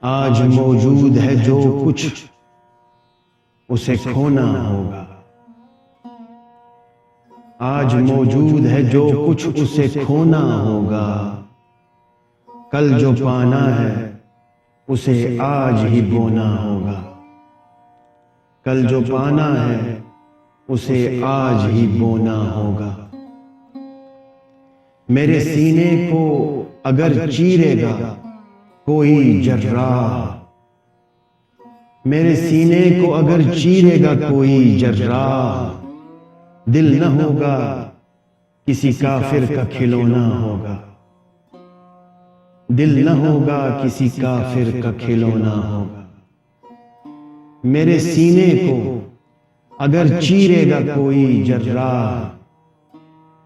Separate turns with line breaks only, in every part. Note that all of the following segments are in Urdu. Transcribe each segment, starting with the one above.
آج موجود ہے جو کچھ اسے کھونا ہوگا۔ آج موجود ہے جو کچھ اسے کھونا ہوگا، کل جو پانا ہے اسے آج ہی بونا ہوگا۔ کل جو پانا ہے اسے آج ہی بونا ہوگا۔ میرے سینے کو اگر چیرے گا کوئی جراح، میرے سینے کو اگر چیرے گا کوئی جراح، دل نہ ہوگا کسی کافر کا کھلونا ہوگا۔ دل نہ ہوگا کسی کافر کا کھلونا ہوگا۔ میرے سینے کو اگر چیرے گا کوئی جراح،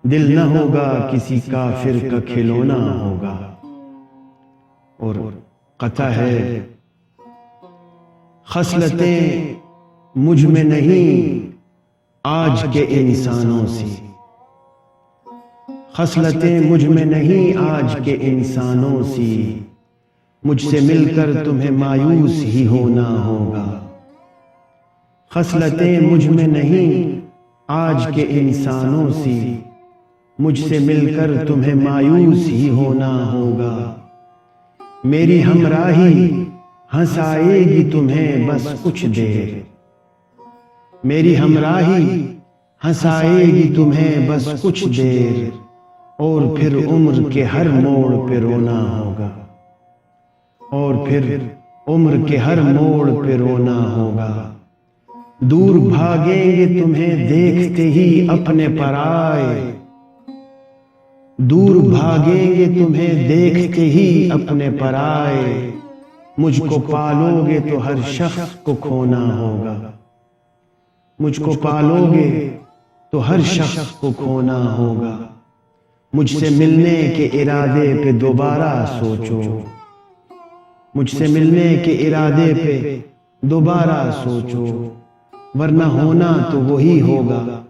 دل نہ ہوگا کسی کافر کا کھلونا ہوگا۔ اور قطع ہے، خصلتیں مجھ میں نہیں آج کے انسانوں سی، خصلتیں مجھ میں نہیں آج کے انسانوں سی، مجھ سے مل کر تمہیں مایوس ہی ہونا ہوگا۔ خصلتیں مجھ میں نہیں آج کے انسانوں سی، مجھ سے مل کر تمہیں مایوس ہی ہونا ہوگا۔ میری ہمراہی ہنسائے گی تمہیں بس کچھ دیر، میری ہمراہی ہنسائے گی تمہیں بس کچھ دیر، اور پھر عمر کے ہر موڑ پہ رونا ہوگا۔ اور پھر عمر کے ہر موڑ پہ رونا ہوگا۔ دور بھاگیں گے تمہیں دیکھتے ہی اپنے پرائے، دور بھاگیں گے تمہیں دیکھتے ہی اپنے پرائے، مجھ کو پالو گے تو ہر شخص کو کھونا ہوگا۔ مجھ کو پالو گے تو ہر شخص کو کھونا ہوگا۔ مجھ سے ملنے کے ارادے پہ دوبارہ سوچو، مجھ سے ملنے کے ارادے پہ دوبارہ سوچو، ورنہ ہونا تو وہی ہوگا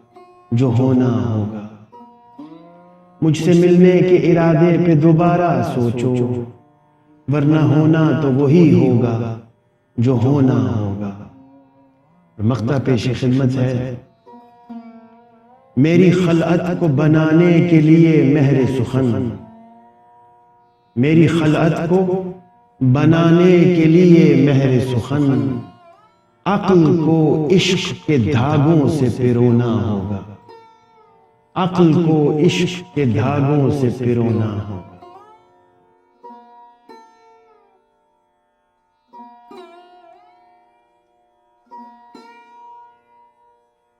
جو ہونا ہوگا۔ مجھ سے ملنے کے ارادے پہ دوبارہ سوچو، ورنہ ہونا تو وہی ہوگا جو ہونا ہوگا۔ مقطع پیش خدمت ہے۔ میری خلعت کو بنانے کے لیے مہر سخن، میری خلعت کو بنانے کے لیے مہر سخن، عقل کو عشق کے دھاگوں سے پرونا ہوگا۔ عقل کو عشق کے دھاگوں سے پرونا ہوگا۔